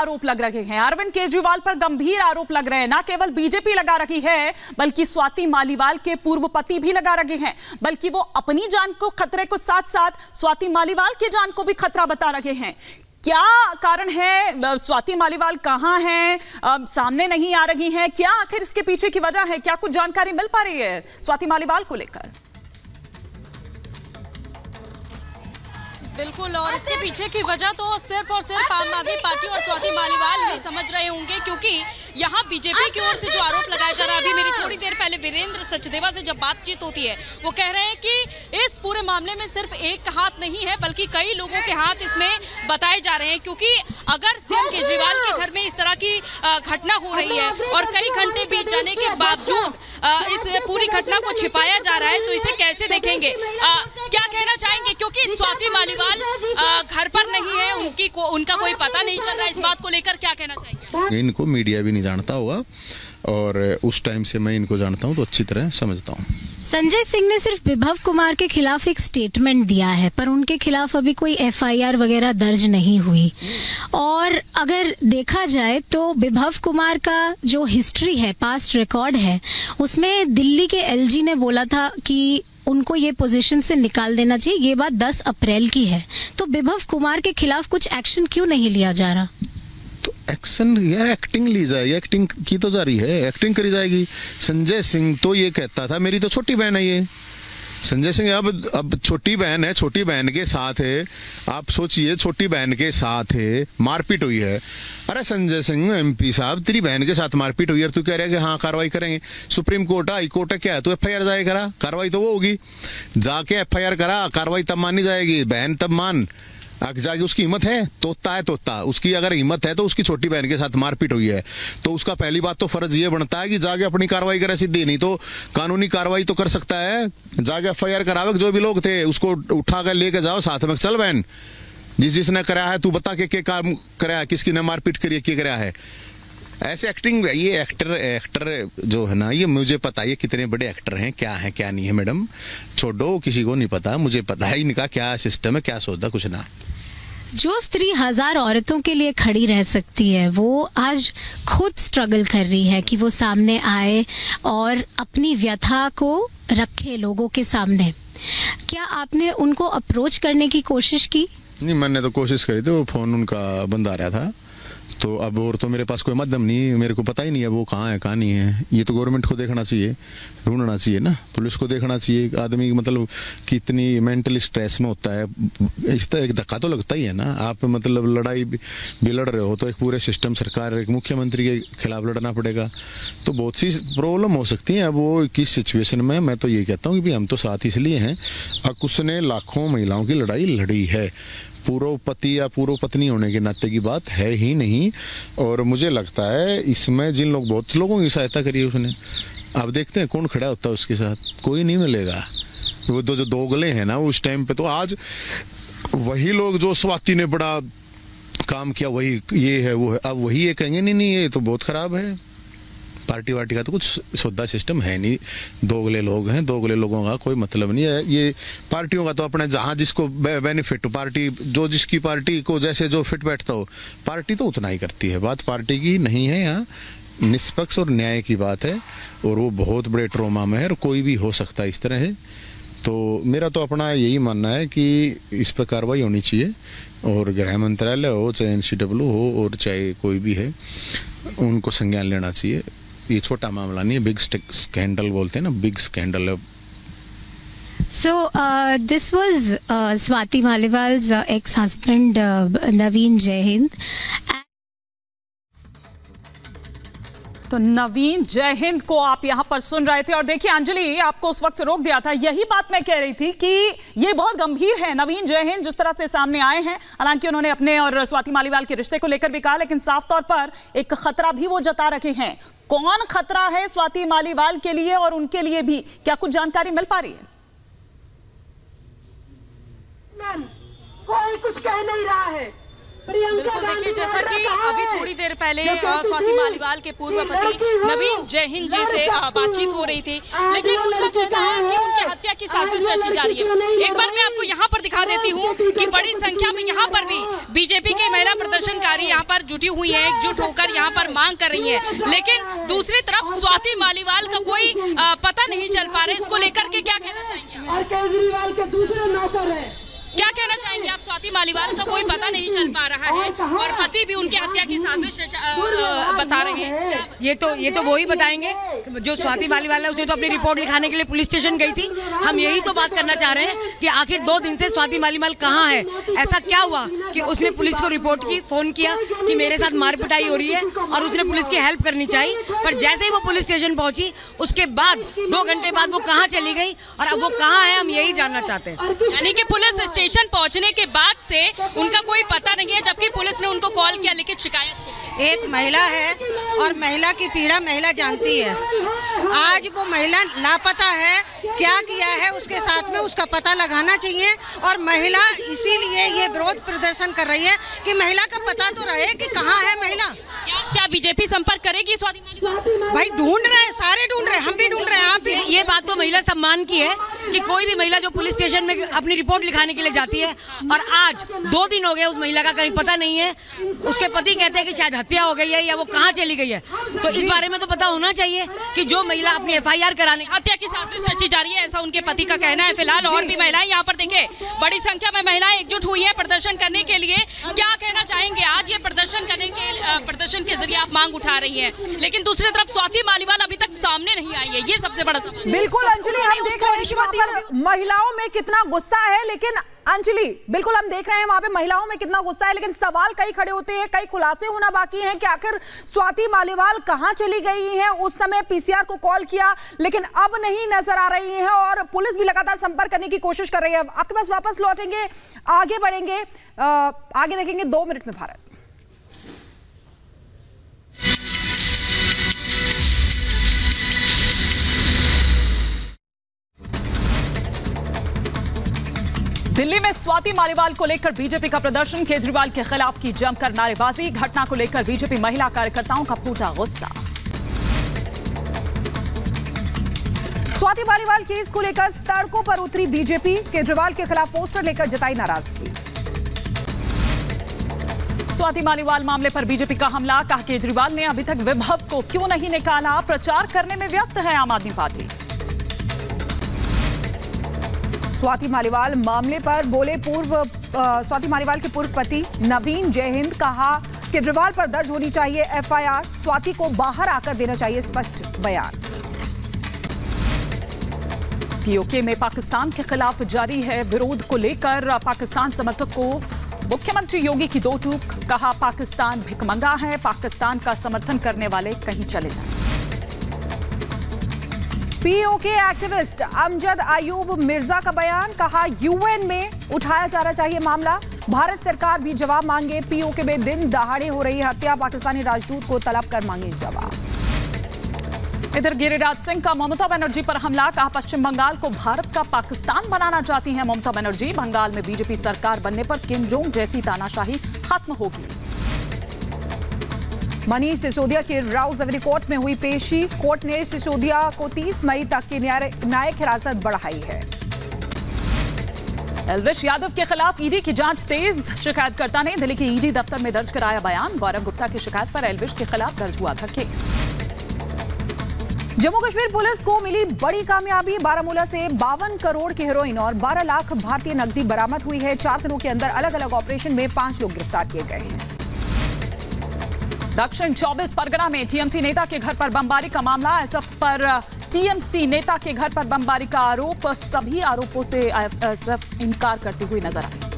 आरोप लग रहे हैं। अरविंद केजरीवाल पर गंभीर आरोप लग रहे हैं। ना केवल बीजेपी लगा रही है, बल्कि स्वाति मालीवाल के पूर्व पति भी लगा रहे हैं। बल्कि वो अपनी जान को खतरे को साथ साथ स्वाति मालीवाल की जान को भी खतरा बता रहे हैं। क्या कारण है? स्वाति मालीवाल कहां हैं? सामने नहीं आ रही हैं। क्या आखिर इसके पीछे की वजह है? क्या कुछ जानकारी मिल पा रही है स्वाति मालीवाल को लेकर? बिल्कुल, और इसके पीछे की वजह तो सिर्फ और सिर्फ आम आदमी पार्टी और स्वाति मालीवाल ही समझ रहे होंगे, क्योंकि यहाँ बीजेपी की ओर से जो आरोप लगाया जा रहा है, अभी मेरी थोड़ी देर पहले वीरेंद्र सचदेवा से जब बातचीत होती है वो कह रहे हैं कि इस पूरे मामले में सिर्फ एक हाथ नहीं है बल्कि कई लोगों के हाथ इसमें बताए जा रहे हैं। क्योंकि अगर सीएम केजरीवाल के घर में इस तरह की घटना हो रही है और कई घंटे बीत जाने के बावजूद इस पूरी घटना को छिपाया जा रहा है, तो इसे कैसे देखेंगे? क्या कहना चाहेंगे? क्योंकि स्वाति मालीवाल घर पर नहीं है, उनका कोई पता नहीं चल रहा है। इस बात को लेकर क्या कहना चाहेंगे? इनको मीडिया भी नहीं जानता होगा और उस टाइम से मैं इनको जानता हूं तो अच्छी तरह समझता हूं। संजय सिंह ने सिर्फ विभव कुमार के खिलाफ एक स्टेटमेंट दिया है, पर उनके खिलाफ अभी कोई एफआईआर वगैरह दर्ज नहीं हुई। और अगर देखा जाए तो विभव कुमार का जो हिस्ट्री है, पास्ट रिकॉर्ड है, उसमें दिल्ली के एलजी ने बोला था कि उनको ये पोजीशन से निकाल देना चाहिए। ये बात 10 अप्रैल की है। तो विभव कुमार के खिलाफ कुछ एक्शन क्यों नहीं लिया जा रहा? तो एक्शन यार, एक्टिंग ली जाएगी, एक्टिंग की तो जा रही है, एक्टिंग करी जाएगी। संजय सिंह तो ये कहता था मेरी तो छोटी बहन है ये। संजय सिंह अब छोटी बहन है, छोटी बहन के साथ है। आप सोचिए, छोटी बहन के साथ है, मारपीट हुई है। अरे संजय सिंह एमपी साहब, तेरी बहन के साथ मारपीट हुई है, तू कह रहा है कि हाँ कार्रवाई करेंगे। सुप्रीम कोर्ट है, हाई कोर्ट है, क्या है? तो एफआईआर जाए करा, कार्रवाई तो वो होगी। जाके एफआईआर करा, कार्रवाई तब मानी जाएगी। बहन तब मान, जाके उसकी हिम्मत है, तोता है तोता। उसकी अगर हिम्मत है तो उसकी छोटी बहन के साथ मारपीट हुई है तो उसका पहली बात तो फर्ज ये बनता है कि जाके अपनी कार्रवाई करे सीधी। नहीं तो कानूनी कार्रवाई तो कर सकता है, जाके एफआईआर करावे। जो भी लोग थे उसको उठा कर लेके जाओ साथ में, चल बहन जिसने कराया है तू बता के काम कराया, किसकी ने मारपीट करी, क्या कराया है। ऐसे एक्टिंग, ये एक्टर जो है ना, ये मुझे पता है ये कितने बड़े एक्टर हैं, क्या है क्या नहीं है। मैडम छोड़ो, किसी को नहीं पता, मुझे पता है इनका क्या सिस्टम है, क्या सौदा, कुछ ना। जो स्त्री 1000 औरतों के लिए खड़ी रह सकती है, वो आज खुद स्ट्रगल कर रही है कि वो सामने आए और अपनी व्यथा को रखे लोगों के सामने। क्या आपने उनको अप्रोच करने की कोशिश की? नहीं, मैंने तो कोशिश करी थी, वो फोन उनका बंद आ रहा था। तो अब और तो मेरे पास कोई माध्यम नहीं, मेरे को पता ही नहीं है वो कहाँ है कहाँ नहीं है। ये तो गवर्नमेंट को देखना चाहिए, ढूंढना चाहिए ना, पुलिस को देखना चाहिए। आदमी मतलब कितनी मेंटली स्ट्रेस में होता है, इस तरह एक धक्का तो लगता ही है ना। आप मतलब लड़ाई भी लड़ रहे हो तो एक पूरे सिस्टम, सरकार, एक मुख्यमंत्री के खिलाफ लड़ना पड़ेगा, तो बहुत सी प्रॉब्लम हो सकती है। अब वो किस सिचुएशन में, मैं तो ये कहता हूँ कि हम तो साथ इसलिए हैं, उसने लाखों महिलाओं की लड़ाई लड़ी है। पूर्व पति या पूर्व पत्नी होने के नाते की बात है ही नहीं। और मुझे लगता है इसमें जिन लोग, बहुत लोगों की सहायता करी है उसने। अब देखते हैं कौन खड़ा होता है उसके साथ, कोई नहीं मिलेगा। वो जो दोगले हैं ना उस टाइम पे, तो आज वही लोग जो स्वाति ने बड़ा काम किया, वही ये है वो है, अब वही ये कहेंगे नहीं ये तो बहुत खराब है। पार्टी वार्टी का तो कुछ सौदा सिस्टम है नहीं, दोगले लोग हैं, दोगले लोगों का कोई मतलब नहीं है। ये पार्टियों का तो अपने जहाँ जिसको बेनिफिट, पार्टी जो जिसकी पार्टी को जैसे जो फिट बैठता हो, पार्टी तो उतना ही करती है। बात पार्टी की नहीं है, यहाँ निष्पक्ष और न्याय की बात है। और वो बहुत बड़े ट्रोमा में है और कोई भी हो सकता है इस तरह है। तो मेरा तो अपना यही मानना है कि इस पर कार्रवाई होनी चाहिए, और गृह मंत्रालय हो, चाहे NCW हो, और चाहे कोई भी है, उनको संज्ञान लेना चाहिए। ये छोटा मामला नहीं है, बिग स्कैंडल बोलते हैं ना, बिग स्कैंडल है। So this was Swati Maliwal's ex-husband Naveen Jaihind. तो नवीन जयहिंद को आप यहां पर सुन रहे थे। और देखिए अंजलि, आपको उस वक्त रोक दिया था, यही बात मैं कह रही थी कि ये बहुत गंभीर है। नवीन जयहिंद जिस तरह से सामने आए हैं, हालांकि उन्होंने अपने और स्वाति मालीवाल के रिश्ते को लेकर भी कहा, लेकिन साफ तौर पर एक खतरा भी वो जता रखे हैं। कौन खतरा है स्वाति मालीवाल के लिए और उनके लिए भी, क्या कुछ जानकारी मिल पा रही है? कोई कुछ कह नहीं रहा है। बिल्कुल, देखिए जैसा कि अभी थोड़ी देर पहले स्वाति मालीवाल के पूर्व पति नवीन जयहिंद जी से बातचीत हो रही थी, लेकिन उनका कहना है कि उनकी हत्या की साजिश रची जा रही है। एक बार मैं आपको यहाँ पर दिखा देती हूँ कि बड़ी संख्या में यहाँ पर भी बीजेपी के महिला प्रदर्शनकारी यहाँ पर जुटी हुई है, एकजुट होकर यहाँ पर मांग कर रही है। लेकिन दूसरी तरफ स्वाति मालीवाल का कोई पता नहीं चल पा रहा है। इसको लेकर के क्या कहना चाहेंगे? और केजरीवाल के दूसरे नौकर हैं। क्या कहना चाहेंगे आप? स्वाति मालीवाल का कोई पता नहीं चल पा रहा है और पति भी उनकी हत्या की साजिश बता रहे हैं। ये तो वो ही बताएंगे जो स्वाति मालीवाल है। उसने तो अपनी रिपोर्ट लिखाने के लिए पुलिस स्टेशन गई थी। हम यही तो बात करना चाह रहे हैं कि आखिर 2 दिन से स्वाति मालीवाल कहाँ है? ऐसा क्या हुआ कि उसने पुलिस को रिपोर्ट की, फोन किया कि मेरे साथ मार पिटाई हो रही है और उसने पुलिस की हेल्प करनी चाहिए, पर जैसे ही वो पुलिस स्टेशन पहुंची उसके बाद 2 घंटे बाद वो कहाँ चली गई और अब वो कहाँ है, हम यही जानना चाहते हैं। यानी कि पुलिस स्टेशन पहुंचने के बाद से उनका कोई पता नहीं है, जबकि पुलिस ने उनको कॉल किया लिखित शिकायत की। एक महिला है और महिला की पीड़ा महिला जानती है। आज वो महिला लापता है, क्या किया है उसके साथ में उसका पता लगाना चाहिए और महिला इसीलिए ये विरोध प्रदर्शन कर रही है कि महिला का पता तो रहे कि कहाँ है महिला। क्या बीजेपी संपर्क करेगी स्वाति मालीवाल? भाई ढूंढ रहे हैं, सारे ढूंढ रहे हैं, हम भी ढूंढ रहे हैं, आप भी। ये बात तो महिला सम्मान की है कि कोई भी महिला जो पुलिस स्टेशन में अपनी रिपोर्ट लिखाने के लिए जाती है और आज 2 दिन हो गए उस महिला का कहीं पता नहीं है। उसके पति कहते हैं कि शायद हत्या हो गई है या वो कहाँ चली गई है। तो इस बारे में तो पता होना चाहिए कि जो महिला अपनी FIR कराने हत्या की साजिश रची जा रही है, ऐसा उनके पति का कहना है। फिलहाल और भी महिलाएं यहाँ पर देखिए, बड़ी संख्या में महिलाएं एकजुट हुई है प्रदर्शन करने के लिए। क्या कहना चाहेंगे? आज ये प्रदर्शन के जरिए आप मांग उठा रही हैं, लेकिन दूसरी तरफ स्वाति मालीवाल अभी तक सामने नहीं आई है। ये सबसे बड़ा सवाल। बिल्कुल अंजलि, हम देख रहे हैं कि वहाँ पर महिलाओं में कितना गुस्सा है, लेकिन अंजलि बिल्कुल हम देख रहे हैं वहां पे महिलाओं में कितना गुस्सा है, लेकिन सवाल कई खड़े होते हैं, कई खुलासे होना बाकी हैं कि आखिर स्वाति मालीवाल कहां चली गई हैं। उस समय PCR को कॉल किया लेकिन अब नहीं नजर आ रही हैं और पुलिस भी लगातार संपर्क करने की कोशिश कर रही है। आपके पास वापस लौटेंगे, आगे बढ़ेंगे, आगे देखेंगे 2 मिनट में भारत। दिल्ली में स्वाति मालीवाल को लेकर बीजेपी का प्रदर्शन, केजरीवाल के खिलाफ की जमकर नारेबाजी। घटना को लेकर बीजेपी महिला कार्यकर्ताओं का फूटा गुस्सा। स्वाति मालीवाल केस को लेकर सड़कों पर उतरी बीजेपी, केजरीवाल के खिलाफ पोस्टर लेकर जताई नाराजगी। स्वाति मालीवाल मामले पर बीजेपी का हमला, कहा केजरीवाल ने अभी तक विभव को क्यों नहीं निकाला, प्रचार करने में व्यस्त है आम आदमी पार्टी। स्वाति मालीवाल मामले पर बोले स्वाति मालीवाल के पूर्व पति नवीन जयहिंद, कहा केजरीवाल पर दर्ज होनी चाहिए FIR, स्वाति को बाहर आकर देना चाहिए स्पष्ट बयान। POK में पाकिस्तान के खिलाफ जारी है विरोध को लेकर पाकिस्तान समर्थक को मुख्यमंत्री योगी की 2 टूक, कहा पाकिस्तान भिखमंगा है, पाकिस्तान का समर्थन करने वाले कहीं चले जाएं। POK एक्टिविस्ट अमजद अयूब मिर्जा का बयान, कहा UN में उठाया जाना चाहिए मामला, भारत सरकार भी जवाब मांगे। POK में दिन दहाड़े हो रही हत्या, पाकिस्तानी राजदूत को तलब कर मांगे जवाब। इधर गिरिराज सिंह का ममता बनर्जी पर हमला, कहा पश्चिम बंगाल को भारत का पाकिस्तान बनाना चाहती हैं ममता बनर्जी, बंगाल में बीजेपी सरकार बनने पर किम जोंग जैसी तानाशाही खत्म होगी। मनीष सिसोदिया की राउत जवेरी कोर्ट में हुई पेशी, कोर्ट ने सिसोदिया को 30 मई तक की न्यायिक हिरासत बढ़ाई है। एल्विश यादव के खिलाफ ईडी की जांच तेज, शिकायतकर्ता ने दिल्ली के ईडी दफ्तर में दर्ज कराया बयान, गौरव गुप्ता की शिकायत पर एल्विश के खिलाफ दर्ज हुआ था केस। जम्मू कश्मीर पुलिस को मिली बड़ी कामयाबी, बारामूला से 52 करोड़ की हेरोइन और 12 लाख भारतीय नकदी बरामद हुई है। 4 दिनों के अंदर अलग अलग ऑपरेशन में 5 लोग गिरफ्तार किए गए हैं। दक्षिण 24 परगना में टीएमसी नेता के घर पर बमबारी का मामला, एसएफ पर टीएमसी नेता के घर पर बमबारी का आरोप, सभी आरोपों से एसएफ इनकार करती हुई नजर आई।